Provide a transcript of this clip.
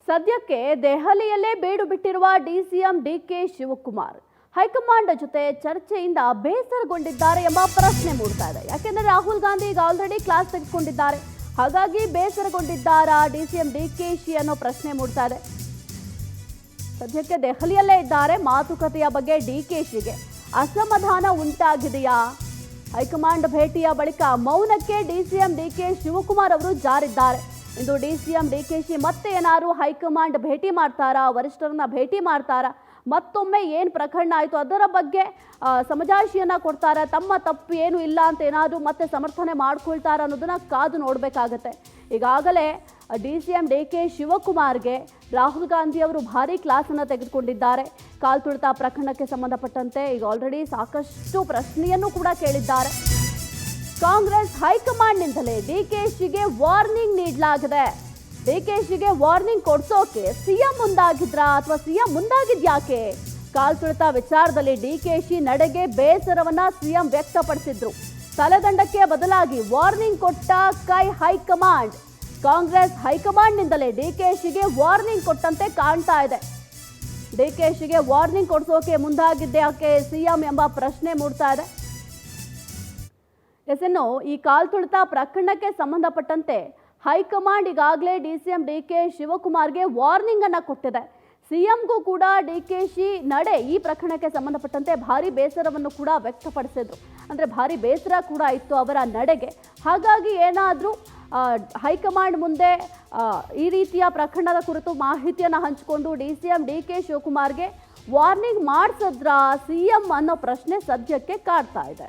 ಸದ್ಯಕ್ಕೆ ದೆಹಲಿಯಲ್ಲೇ ಬೇಡು ಬಿಟ್ಟಿರುವ DCM DK Shivakumar high command ಜೊತೆ ಚರ್ಚೆಯಿಂದ ಬೇಸರಗೊಂಡಿದ್ದಾರೆ ಎಂಬ ಪ್ರಶ್ನೆ ಮೂಡ್ತಾ ಇದೆ. ಯಾಕೆಂದ್ರೆ ರಾಹುಲ್ ಗಾಂಧಿ ಈಗ ಆಲ್ರೆಡಿ ಕ್ಲಾಸ್ ತೆಗೆದುಕೊಂಡಿದ್ದಾರೆ, ಹಾಗಾಗಿ ಬೇಸರಗೊಂಡಿದ್ದಾರಾ ಡಿಸಿಎಂ ಡಿಕೆಶಿ ಅನ್ನೋ ಪ್ರಶ್ನೆ ಮೂಡ್ತಾ ಇದೆ. ಸದ್ಯಕ್ಕೆ ದೆಹಲಿಯಲ್ಲೇ ಇದ್ದಾರೆ. ಮಾತುಕತೆಯ ಬಗ್ಗೆ ಡಿಕೆಶಿಗೆ ಅಸಮಾಧಾನ ಉಂಟಾಗಿದೆಯಾ? ಹೈಕಮಾಂಡ್ ಭೇಟಿಯ ಬಳಿಕ ಮೌನಕ್ಕೆ ಡಿಸಿಎಂ ಡಿಕೆ ಶಿವಕುಮಾರ್ ಅವರು ಜಾರಿದ್ದಾರೆ. ಇಂದು ಡಿಸಿಎಂ ಡಿಕೆಶಿ ಮತ್ತೆ ಏನಾದ್ರು ಹೈಕಮಾಂಡ್ ಭೇಟಿ ಮಾಡ್ತಾರಾ, ವರಿಷ್ಠರನ್ನ ಭೇಟಿ ಮಾಡ್ತಾರಾ, ಮತ್ತೊಮ್ಮೆ ಏನು ಪ್ರಕರಣ ಆಯಿತು ಅದರ ಬಗ್ಗೆ ಸಮಜಾಯಿಷಿಯನ್ನ ಕೊಡ್ತಾರೆ, ತಮ್ಮ ತಪ್ಪು ಏನು ಇಲ್ಲ ಅಂತ ಏನಾದರೂ ಮತ್ತೆ ಸಮರ್ಥನೆ ಮಾಡ್ಕೊಳ್ತಾರ ಅನ್ನೋದನ್ನ ಕಾದು ನೋಡಬೇಕಾಗತ್ತೆ. ಈಗಾಗಲೇ ಡಿಸಿಎಂ ಡಿಕೆ ಶಿವಕುಮಾರ್ಗೆ ರಾಹುಲ್ ಗಾಂಧಿ ಅವರು ಭಾರಿ ಕ್ಲಾಸನ್ನು ತೆಗೆದುಕೊಂಡಿದ್ದಾರೆ. ಕಾಲ್ ತುಳಿತ ಪ್ರಕರಣಕ್ಕೆ ಸಂಬಂಧಪಟ್ಟಂತೆ ಈಗ ಆಲ್ರೆಡಿ ಸಾಕಷ್ಟು ಪ್ರಶ್ನೆಯನ್ನು ಕೂಡ ಕೇಳಿದ್ದಾರೆ. ಕಾಂಗ್ರೆಸ್ ಹೈಕಮಾಂಡ್ನಿಂದಲೇ ಡಿಕೆಶಿಗೆ ವಾರ್ನಿಂಗ್ ನೀಡಲಾಗಿದೆ. ಡಿಕೆಶಿಗೆ ವಾರ್ನಿಂಗ್ ಕೊಡ್ಸೋಕೆ ಸಿಎಂ ಮುಂದಾಗಿದ್ರಾ ಅಥವಾ ಸಿಎಂ ಮುಂದಾಗಿದ್ಯಾಕೆ? ಕಾಲ್ ತುಳಿತ ವಿಚಾರದಲ್ಲಿ ಡಿಕೆಶಿ ನಡೆಗೆ ಬೇಸರವನ್ನ ಸಿಎಂ ವ್ಯಕ್ತಪಡಿಸಿದ್ರು. ತಲೆದಂಡಕ್ಕೆ ಬದಲಾಗಿ ವಾರ್ನಿಂಗ್ ಕೊಟ್ಟ ಹೈಕಮಾಂಡ್. ಕಾಂಗ್ರೆಸ್ ಹೈಕಮಾಂಡ್ನಿಂದಲೇ ಡಿಕೆಶಿಗೆ ವಾರ್ನಿಂಗ್ ಕೊಟ್ಟಂತೆ ಕಾಣ್ತಾ ಇದೆ. ಡಿಕೆಶಿಗೆ ವಾರ್ನಿಂಗ್ ಕೊಡಿಸೋಕೆ ಮುಂದಾಗಿದ್ಯಾಕೆ ಸಿಎಂ ಎಂಬ ಪ್ರಶ್ನೆ ಮೂಡ್ತಾ ಇದೆ. ಇನ್ನು ಈ ಕಾಲ್ ತುಳಿತ ಪ್ರಕರಣಕ್ಕೆ ಸಂಬಂಧಪಟ್ಟಂತೆ ಹೈಕಮಾಂಡ್ ಈಗಾಗಲೇ ಡಿಸಿಎಂ ಡಿಕೆ ಶಿವಕುಮಾರ್ಗೆ ವಾರ್ನಿಂಗ್ ಅನ್ನ ಕೊಟ್ಟಿದೆ. ಸಿಎಂಗೂ ಕೂಡ ಡಿಕೆಶಿ ನಡೆ ಈ ಪ್ರಕರಣಕ್ಕೆ ಸಂಬಂಧಪಟ್ಟಂತೆ ಭಾರಿ ಬೇಸರವನ್ನು ಕೂಡ ವ್ಯಕ್ತಪಡಿಸಿದ್ರು. ಅಂದರೆ ಭಾರಿ ಬೇಸರ ಕೂಡ ಇತ್ತು ಅವರ ನಡೆಗೆ. ಹಾಗಾಗಿ ಏನಾದರೂ ಹೈಕಮಾಂಡ್ ಮುಂದೆ ಈ ರೀತಿಯ ಪ್ರಕರಣದ ಕುರಿತು ಮಾಹಿತಿಯನ್ನು ಹಂಚಿಕೊಂಡು ಡಿಸಿಎಂ ಡಿಕೆ ಶಿವಕುಮಾರ್ಗೆ ವಾರ್ನಿಂಗ್ ಮಾಡಿಸಿದ್ರಾ ಸಿಎಂ ಅನ್ನೋ ಪ್ರಶ್ನೆ ಸದ್ಯಕ್ಕೆ ಕಾಡ್ತಾ ಇದೆ.